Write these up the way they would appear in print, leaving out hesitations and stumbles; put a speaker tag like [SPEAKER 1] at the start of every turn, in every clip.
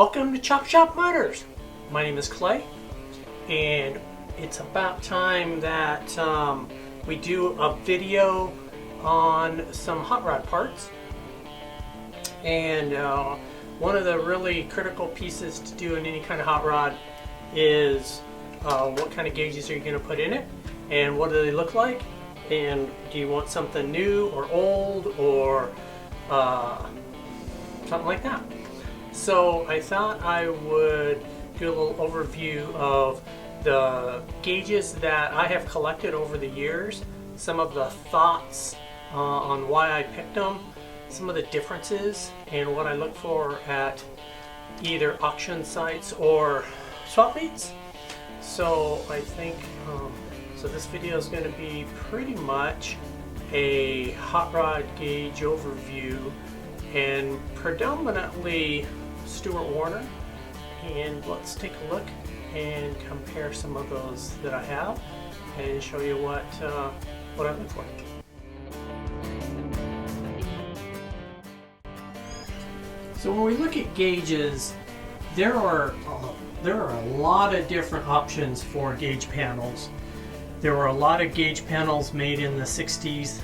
[SPEAKER 1] Welcome to Chop Shop Motors. My name is Clay, and it's about time that we do a video on some hot rod parts. And one of the really critical pieces to do in any kind of hot rod is what kind of gauges are you going to put in it, and what do they look like, and do you want something new or old or something like that. So I thought I would do a little overview of the gauges that I have collected over the years, some of the thoughts on why I picked them, some of the differences, and what I look for at either auction sites or swap meets. So I think so this video is going to be pretty much a hot rod gauge overview, and predominantly Stewart Warner. And let's take a look and compare some of those that I have and show you what I look for. So when we look at gauges, there are a lot of different options for gauge panels. There were a lot of gauge panels made in the 60s,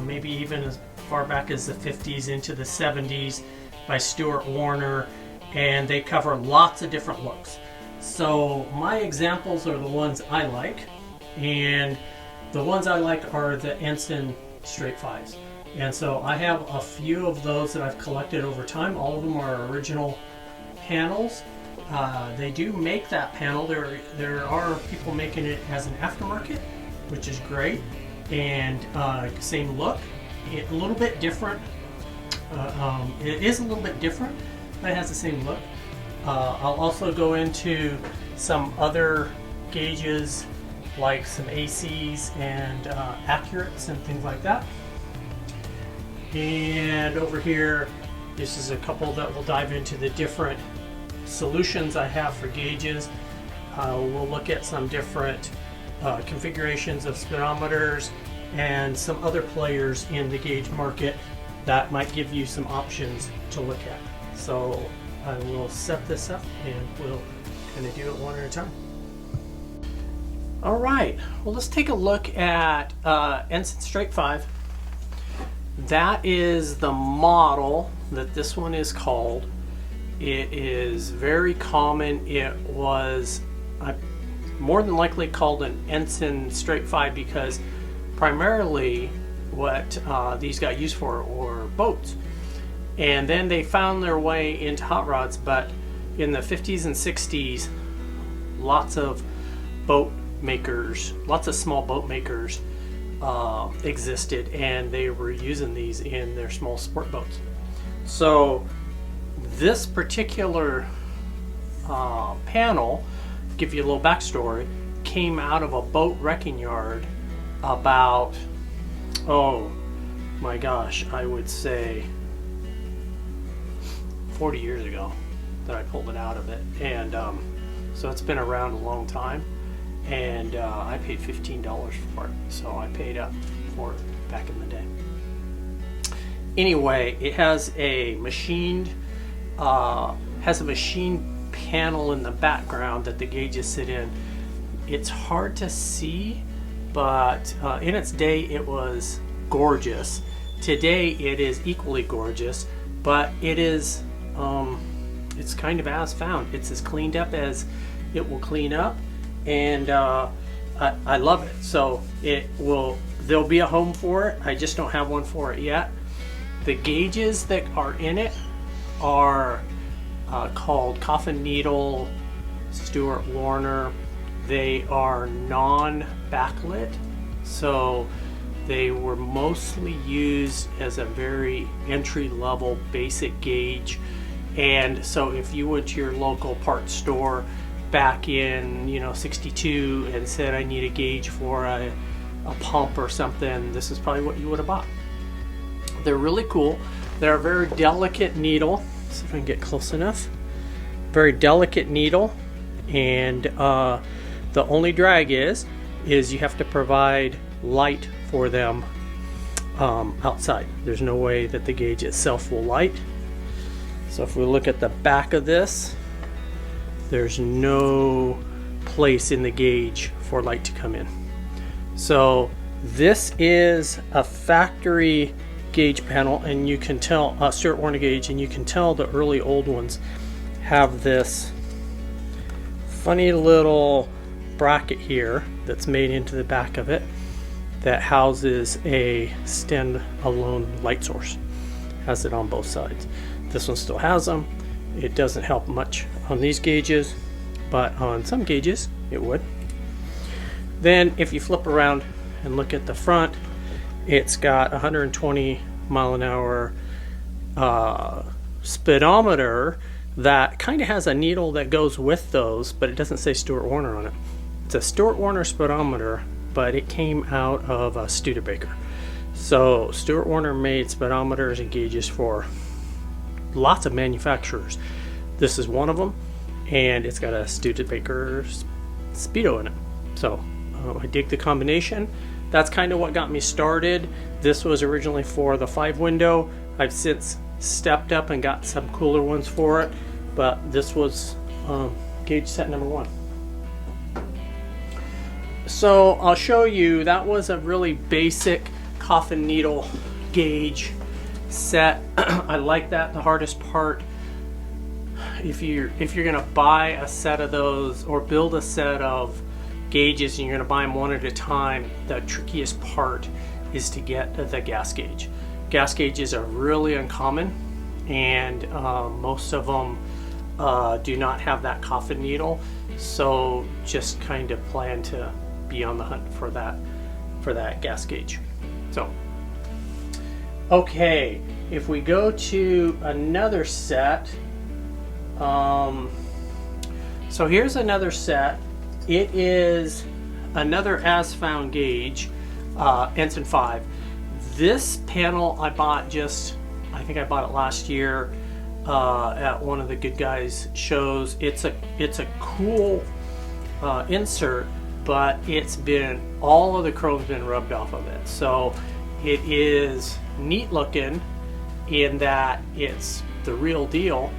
[SPEAKER 1] maybe even as far back as the 50s into the 70s by Stewart Warner, and they cover lots of different looks. So my examples are the ones I like, and the ones I like are the Ensign straight fives. And so I have a few of those that I've collected over time. All of them are original panels. They do make that panel. There are people making it as an aftermarket, which is great, and same look. A little bit different. It is a little bit different, but it has the same look. I'll also go into some other gauges like some ACs and Accurates and things like that. And over here, this is a couple that will dive into the different solutions I have for gauges. We'll look at some different configurations of speedometers and some other players in the gauge market that might give you some options to look at. So I will set this up and we'll kind of do it one at a time. All right, well, let's take a look at Ensign Straight 5. That is the model that this one is called. It is very common. It was more than likely called an Ensign Straight 5 because primarily what these got used for were boats. And then they found their way into hot rods, but in the 50s and 60s, lots of boat makers, lots of small boat makers existed, and they were using these in their small sport boats. So this particular panel, give you a little backstory, came out of a boat wrecking yard about, oh my gosh, I would say 40 years ago that I pulled it out of it. And so it's been around a long time, and I paid $15 for it, so I paid up for it back in the day. Anyway, it has a machined panel in the background that the gauges sit in. It's hard to see, but in its day it was gorgeous. Today it is equally gorgeous, but it is it's kind of as found. It's as cleaned up as it will clean up, and I love it. So there'll be a home for it. I just don't have one for it yet. The gauges that are in it are called Coffin Needle Stewart Warner. They are non-backlit, so they were mostly used as a very entry-level basic gauge. And so if you went to your local parts store back in 62 and said I need a gauge for a pump or something, this is probably what you would have bought. They're really cool. They're a very delicate needle. Let's see if I can get close enough. Very delicate needle, and the only drag is you have to provide light for them outside. There's no way that the gauge itself will light. So if we look at the back of this, there's no place in the gauge for light to come in. So this is a factory gauge panel, and you can tell Stuart Warner gauge, and you can tell the early old ones have this funny little bracket here that's made into the back of it that houses a stand-alone light source. Has it on both sides. This one still has them. It doesn't help much on these gauges, but on some gauges it would. Then if you flip around and look at the front, it's got 120 mile an hour speedometer that kind of has a needle that goes with those, but it doesn't say Stuart Warner on it. It's a Stuart Warner speedometer, but it came out of a Studebaker. So Stuart Warner made speedometers and gauges for lots of manufacturers. This is one of them, and it's got a Studebaker Speedo in it. So I dig the combination. That's kind of what got me started. This was originally for the 5-window. I've since stepped up and got some cooler ones for it, but this was gauge set number 1. So I'll show you, that was a really basic coffin needle gauge set. I like that. The hardest part, if you're gonna buy a set of those or build a set of gauges and you're going to buy them one at a time, the trickiest part is to get the gas gauge. Gas gauges are really uncommon, and most of them do not have that coffin needle, so just kind of plan to be on the hunt for that gas gauge. So okay, if we go to another set, so here's another set. It is another as found gauge, Ensign 5. This panel I bought I think I bought it last year at one of the Good Guys shows. It's a cool insert, but all of the chrome's been rubbed off of it. So it is neat looking in that it's the real deal,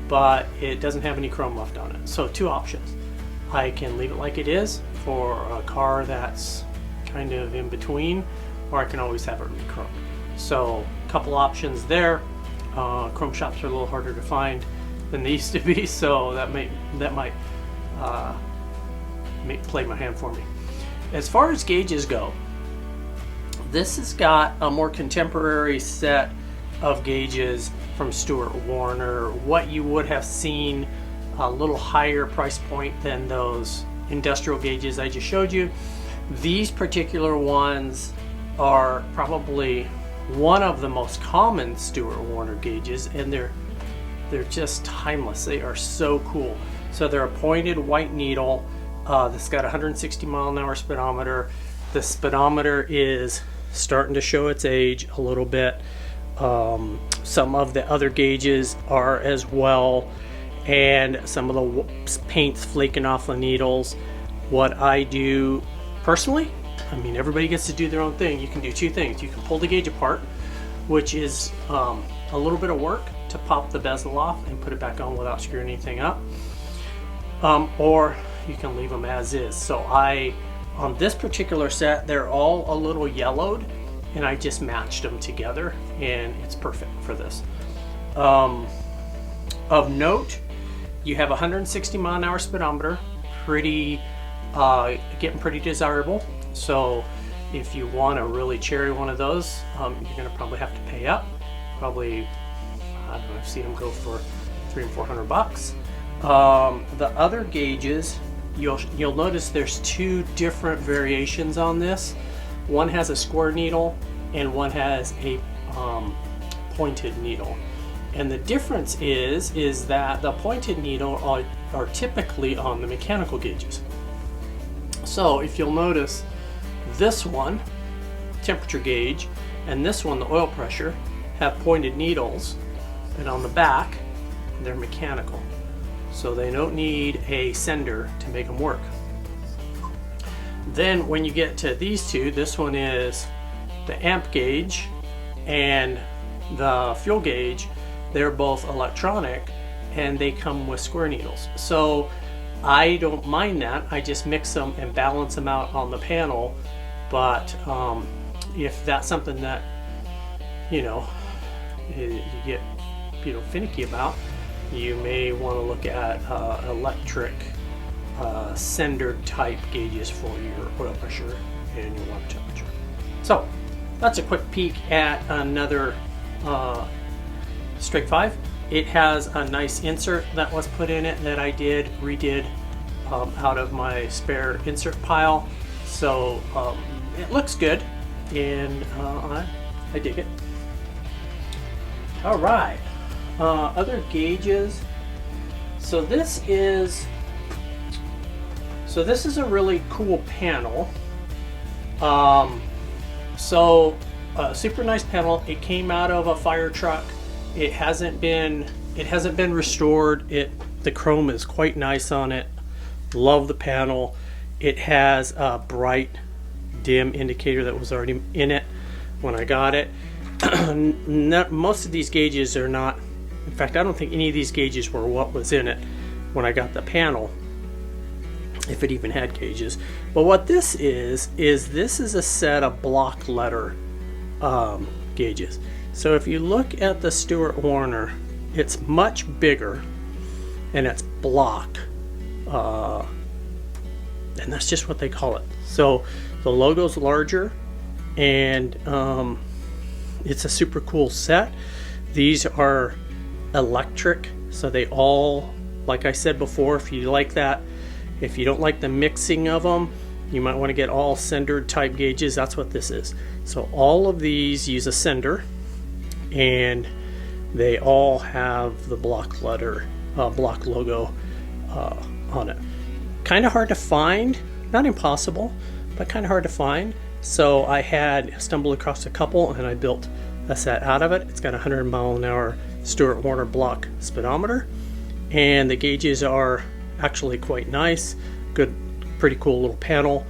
[SPEAKER 1] but it doesn't have any chrome left on it. So 2 options. I can leave it like it is for a car that's kind of in between, or I can always have it re-chrome. So a couple options there. Chrome shops are a little harder to find than they used to be, so that might play my hand for me. As far as gauges go, this has got a more contemporary set of gauges from Stuart Warner, what you would have seen a little higher price point than those industrial gauges I just showed you. These particular ones are probably one of the most common Stuart Warner gauges, and they're just timeless. They are so cool. So they're a pointed white needle that's got 160 mile an hour speedometer. The speedometer is starting to show its age a little bit. Some of the other gauges are as well, and some of the paint's flaking off the needles. What I do personally, I mean, everybody gets to do their own thing. You can do 2 things. You can pull the gauge apart, which is a little bit of work to pop the bezel off and put it back on without screwing anything up, or you can leave them as is. So on this particular set, they're all a little yellowed, and I just matched them together, and it's perfect for this. Of note, you have 160 mile an hour speedometer, getting pretty desirable. So if you want to really cherry one of those, you're going to probably have to pay up. Probably, I don't know, I've seen them go for $300 and $400. The other gauges, you'll notice there's 2 different variations on this. One has a square needle and one has a pointed needle. And the difference is that the pointed needle are typically on the mechanical gauges. So if you'll notice, this one, temperature gauge, and this one, the oil pressure, have pointed needles, and on the back, they're mechanical. So they don't need a sender to make them work. Then when you get to these 2, this one is the amp gauge, and the fuel gauge they're both electronic and they come with square needles. So I don't mind that. I just mix them and balance them out on the panel. But if that's something that you get finicky about, you may want to look at electric sender type gauges for your oil pressure and your water temperature. So that's a quick peek at another Strike 5. It has a nice insert that was put in it that I redid out of my spare insert pile. So it looks good, and I dig it. All right, other gauges. So this is a really cool panel. Super nice panel. It came out of a fire truck. It hasn't been restored. The chrome is quite nice on it. Love the panel. It has a bright dim indicator that was already in it when I got it. Most of these gauges are not. In fact, I don't think any of these gauges were what was in it when I got the panel, if it even had gauges. But what this is a set of block letter gauges. So if you look at the Stewart Warner, it's much bigger and it's block, and that's just what they call it. So the logo's larger, and it's a super cool set. These are electric, so they all, like I said before, if you don't like the mixing of them, you might want to get all sender type gauges. That's what this is. So all of these use a sender, and they all have the block letter, block logo on it. Kind of hard to find, not impossible, but kind of hard to find. So I had stumbled across a couple, and I built a set out of it. It's got a 100-mile-an-hour Stewart Warner block speedometer, and the gauges are actually quite nice. Good, pretty cool little panel.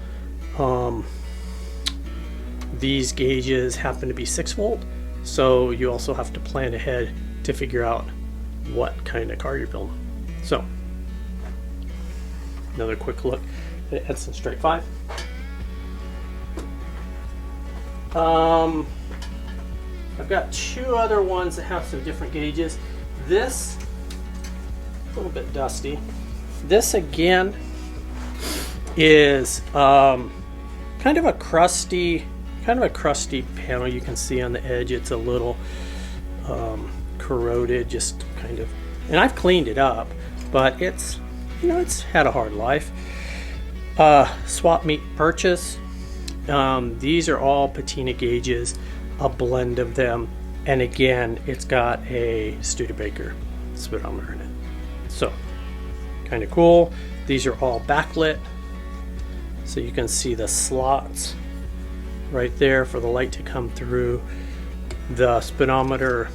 [SPEAKER 1] These gauges happen to be 6-volt, so you also have to plan ahead to figure out what kind of car you're building. So another quick look at Edson Strike 5. I've got two other ones that have some different gauges. This, a little bit dusty. This again is kind of a crusty panel. You can see on the edge it's a little corroded, just kind of, and I've cleaned it up, but it's had a hard life. Swap meet purchase. These are all patina gauges, a blend of them, and again it's got a Studebaker speedometer in it. So kind of cool. These are all backlit, so you can see the slots right there for the light to come through. The speedometer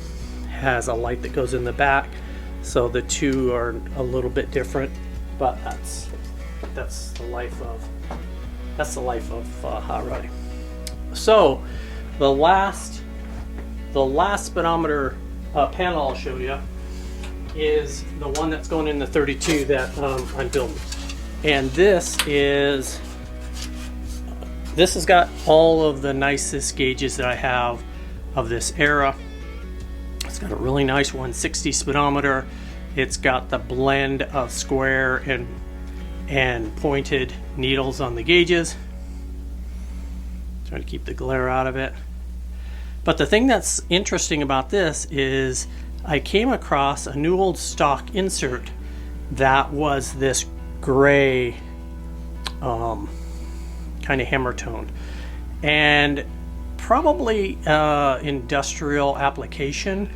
[SPEAKER 1] has a light that goes in the back, so the two are a little bit different, but that's the life of hot rodding. So the last speedometer panel I'll show you is the one that's going in the 32 that I'm building, and this has got all of the nicest gauges that I have of this era. It's got a really nice 160 speedometer. It's got the blend of square and pointed needles on the gauges. Trying to keep the glare out of it. But the thing that's interesting about this is I came across a new old stock insert that was this gray kind of hammer tone, and probably industrial application.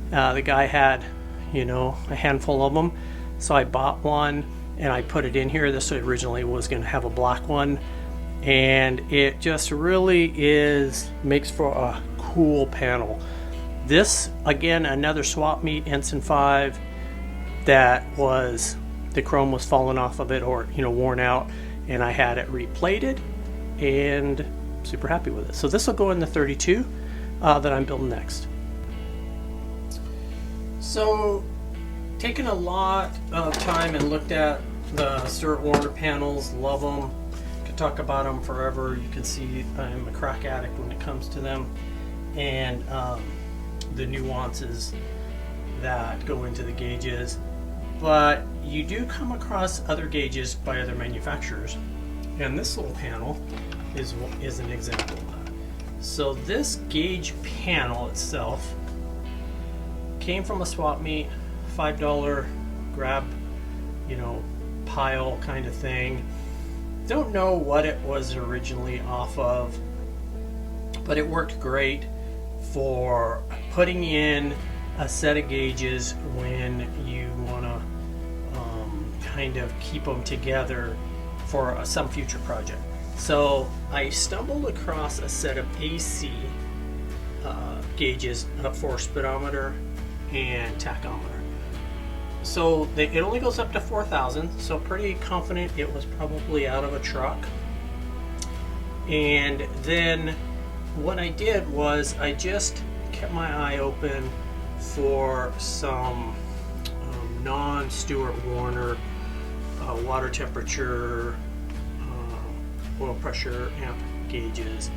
[SPEAKER 1] The guy had a handful of them, so I bought one and I put it in here. This originally was going to have a black one, and it just really makes for a cool panel. This, again, another swap meet Ensign 5 that was, the chrome was falling off of it or worn out, and I had it replated, and super happy with it. So this will go in the 32 that I'm building next. So, taken a lot of time and looked at the Stewart Warner panels, love them, could talk about them forever. You can see I'm a crack addict when it comes to them, and the nuances that go into the gauges. But you do come across other gauges by other manufacturers, and this little panel is an example of that. So this gauge panel itself came from a swap meet, $5 grab, pile kind of thing. Don't know what it was originally off of, but it worked great for putting in a set of gauges when you want to kind of keep them together for some future project. So I stumbled across a set of AC gauges for speedometer and tachometer. So it only goes up to 4,000, so pretty confident it was probably out of a truck. And then what I did was I just kept my eye open for some non-Stewart Warner water temperature, oil pressure amp gauges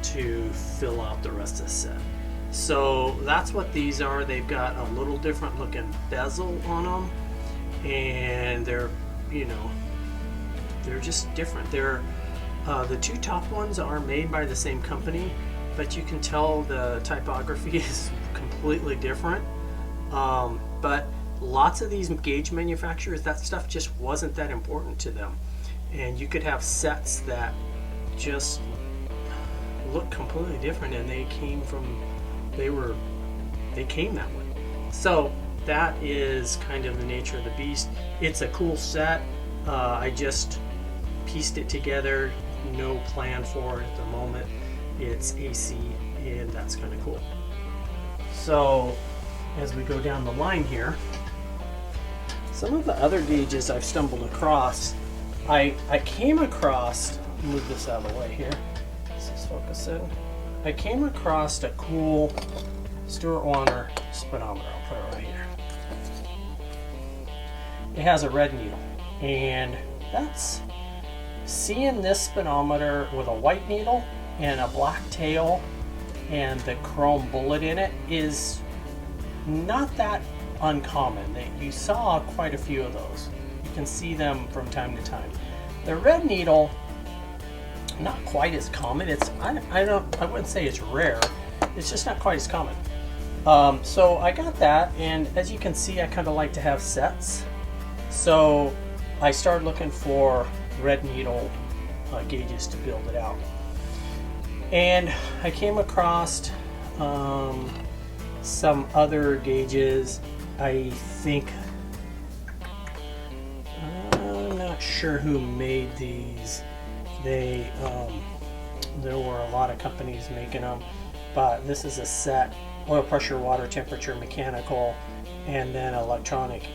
[SPEAKER 1] to fill out the rest of the set. So that's what these are. They've got a little different looking bezel on them, and they're just different. They're the two top ones are made by the same company, but you can tell the typography is completely different. But lots of these gauge manufacturers, that stuff just wasn't that important to them, and you could have sets that just look completely different, and they came that way. So that is kind of the nature of the beast. It's a cool set. I just pieced it together, no plan for it at the moment. It's AC, and that's kind of cool. So as we go down the line here, some of the other gauges I've stumbled across, I came across, move this out of the way here, this is focusing. I came across a cool Stewart Warner speedometer. I'll put it right here. It has a red needle, and that's seeing this speedometer with a white needle and a black tail and the chrome bullet in it is not that uncommon. You saw quite a few of those. You can see them from time to time. The red needle, not quite as common. I wouldn't say it's rare. It's just not quite as common. So I got that, and as you can see, I kind of like to have sets. So I started looking for red needle gauges to build it out, and I came across some other gauges. I think I'm not sure who made these. There were a lot of companies making them, but this is a set: oil pressure, water temperature, mechanical, and then electronic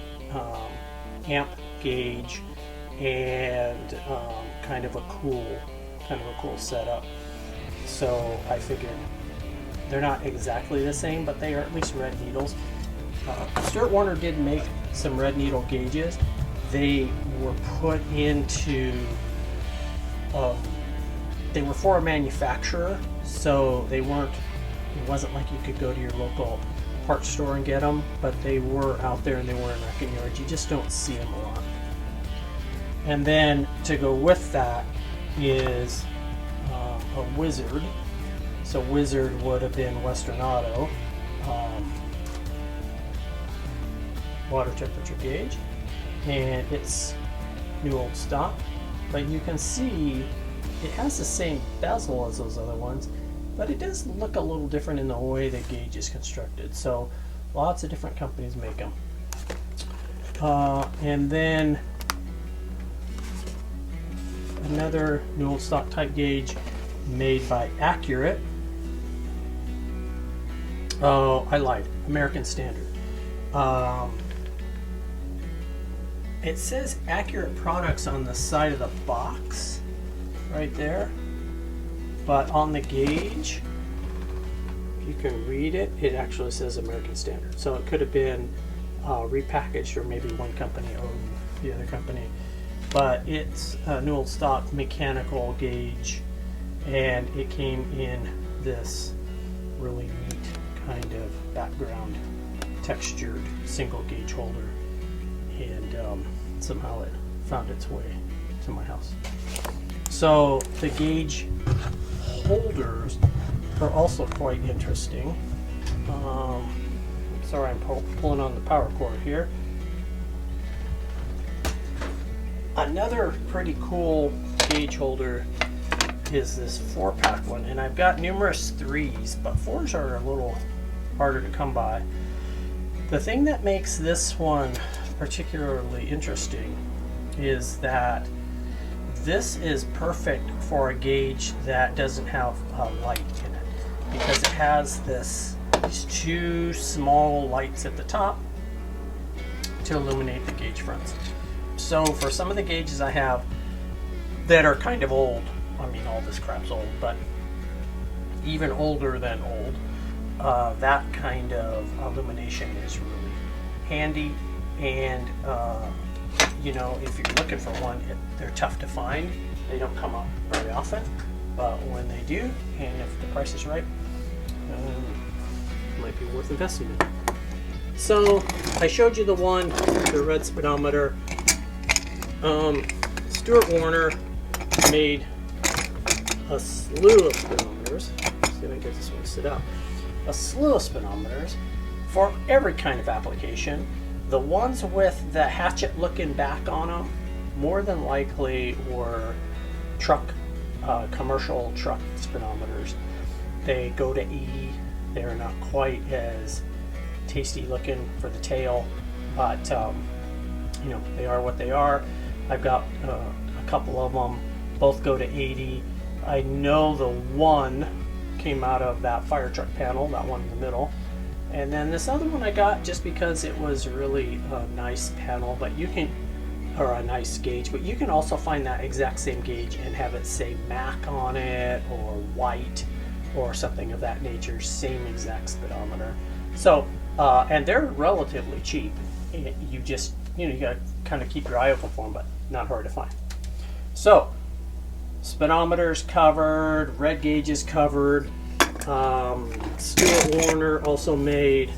[SPEAKER 1] amp gauge, and kind of a cool setup. So I figured they're not exactly the same, but they are at least red needles. Stewart Warner did make some red needle gauges. They were put into they were for a manufacturer, so it wasn't like you could go to your local parts store and get them, but they were out there and they were in wrecking yards. You just don't see them a lot. And then to go with that is a Wizard. So Wizard would have been Western Auto water temperature gauge, and it's new old stock, but you can see it has the same bezel as those other ones, but it does look a little different in the way the gauge is constructed. So lots of different companies make them. And then another new old stock type gauge made by Accurate. Oh, I lied. American Standard. It says Accurate Products on the side of the box, right there. But on the gauge, you can read it, it actually says American Standard. So it could have been repackaged, or maybe one company owned the other company. But it's a new old stock mechanical gauge, and it came in this really neat kind of background textured single gauge holder, and somehow it found its way to my house. So the gauge holders are also quite interesting. Sorry, I'm pulling on the power cord here. Another pretty cool gauge holder is this 4-pack one, and I've got numerous 3s, but 4s are a little harder to come by. The thing that makes this one particularly interesting is that this is perfect for a gauge that doesn't have a light in it, because it has these 2 small lights at the top to illuminate the gauge fronts. So for some of the gauges I have that are kind of old, I mean, all this crap's old, but even older than old, that kind of illumination is really handy. And you know, if you're looking for one, they're tough to find. They don't come up very often, but when they do, and if the price is right, it might be worth investing in. So I showed you the one, the red speedometer. Stuart Warner made a slew of speedometers. Let's see if I can get this one to sit out. A slew of speedometers for every kind of application. The ones with the hatchet looking back on them more than likely were commercial truck speedometers. They go to 80. They're not quite as tasty looking for the tail, but you know, they are what they are. I've got a couple of them, both go to 80. I know the one came out of that fire truck panel, that one in the middle. And then this other one I got just because it was really a nice panel, but you can, or a nice gauge, but you can also find that exact same gauge and have it say MAC on it, or white, or something of that nature, same exact speedometer. So, and they're relatively cheap. You just, you know, you gotta kind of keep your eye open for them, but not hard to find. So, speedometers covered, red gauges covered. Stuart Warner also made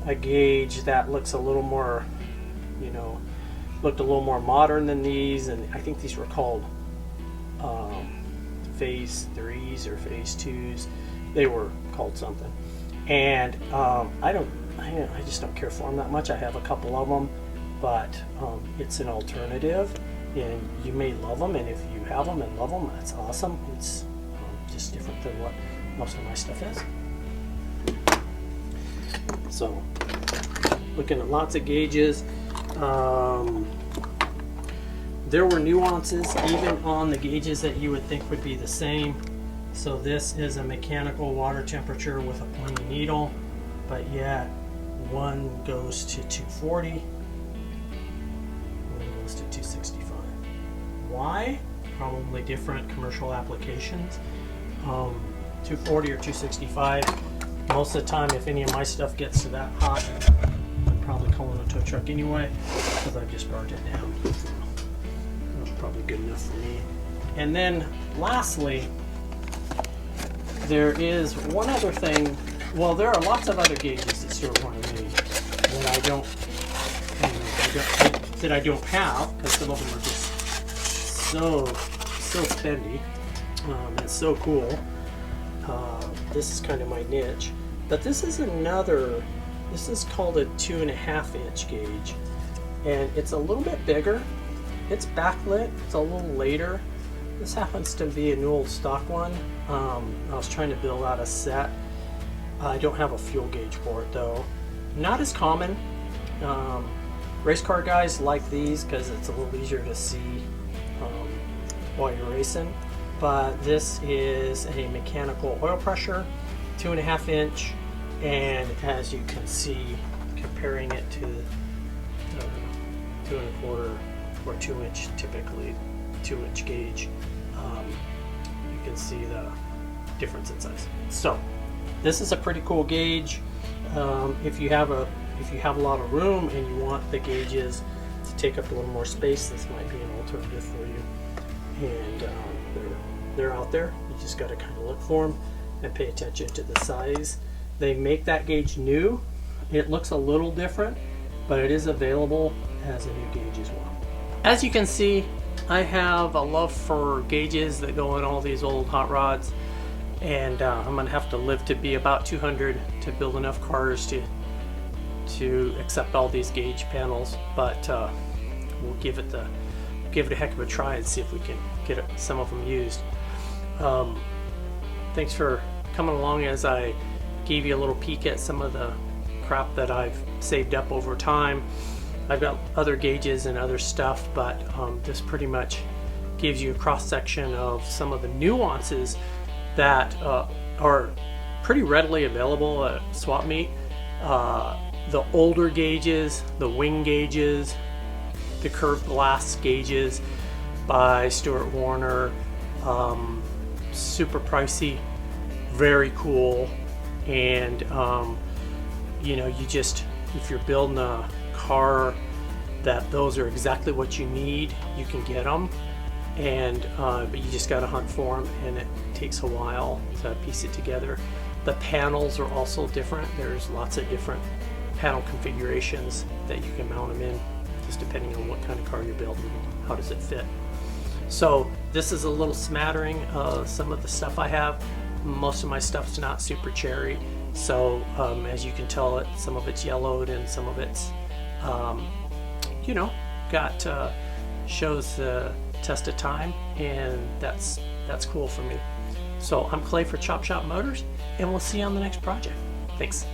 [SPEAKER 1] a gauge that looks a little more, you know, looked a little more modern than these, and I think these were called phase 3s or phase 2s. They were called something, and I just don't care for them that much. I have a couple of them, but it's an alternative, and you may love them, and if you have them and love them, that's awesome. It's just different than what most of my stuff is. So, looking at lots of gauges. There were nuances even on the gauges that you would think would be the same. So this is a mechanical water temperature with a pointy needle, but yet one goes to 240, one goes to 265. Why? Probably different commercial applications. 240 or 265. Most of the time, if any of my stuff gets to that hot, I'm probably calling a tow truck anyway, because I've just burnt it down. That's probably good enough for me. And then lastly, there is one other thing. Well, there are lots of other gauges that Stuart Warner made that I don't have, because some of them are just so spendy. It's so cool. This is kind of my niche, but this is another. This is called a 2.5 inch gauge, and it's a little bit bigger. It's backlit. It's a little later. This happens to be a new old stock one. I was trying to build out a set. I don't have a fuel gauge for it though. Not as common. Race car guys like these because it's a little easier to see while you're racing. But this is a mechanical oil pressure, 2.5 inch, and as you can see, comparing it to 2.25 or 2 inch, typically 2 inch gauge, you can see the difference in size. So This is a pretty cool gauge. If you have a lot of room and you want the gauges to take up a little more space, this might be an alternative for you. And they're out there. You just got to kind of look for them and pay attention to the size. They make that gauge new. It looks a little different, but it is available as a new gauge as well. As you can see, I have a love for gauges that go in all these old hot rods, and I'm gonna have to live to be about 200 to build enough cars to accept all these gauge panels. But we'll give it a heck of a try and see if we can get some of them used. Thanks for coming along as I gave you a little peek at some of the crap that I've saved up over time. I've got other gauges and other stuff, but this pretty much gives you a cross section of some of the nuances that are pretty readily available at swap meet. The older gauges, the wing gauges, the curved glass gauges by Stuart Warner, super pricey, very cool, and you know, if you're building a car that those are exactly what you need, you can get them, and but you just got to hunt for them, and it takes a while to piece it together. The panels are also different. There's lots of different panel configurations that you can mount them in, just depending on what kind of car you're building, how does it fit. So this is a little smattering of some of the stuff I have. Most of my stuff's not super cherry, so as you can tell, some of it's yellowed and some of it's you know, shows the test of time, and that's cool for me. So I'm Clay for Chop Shop Motors, and we'll see you on the next project. Thanks.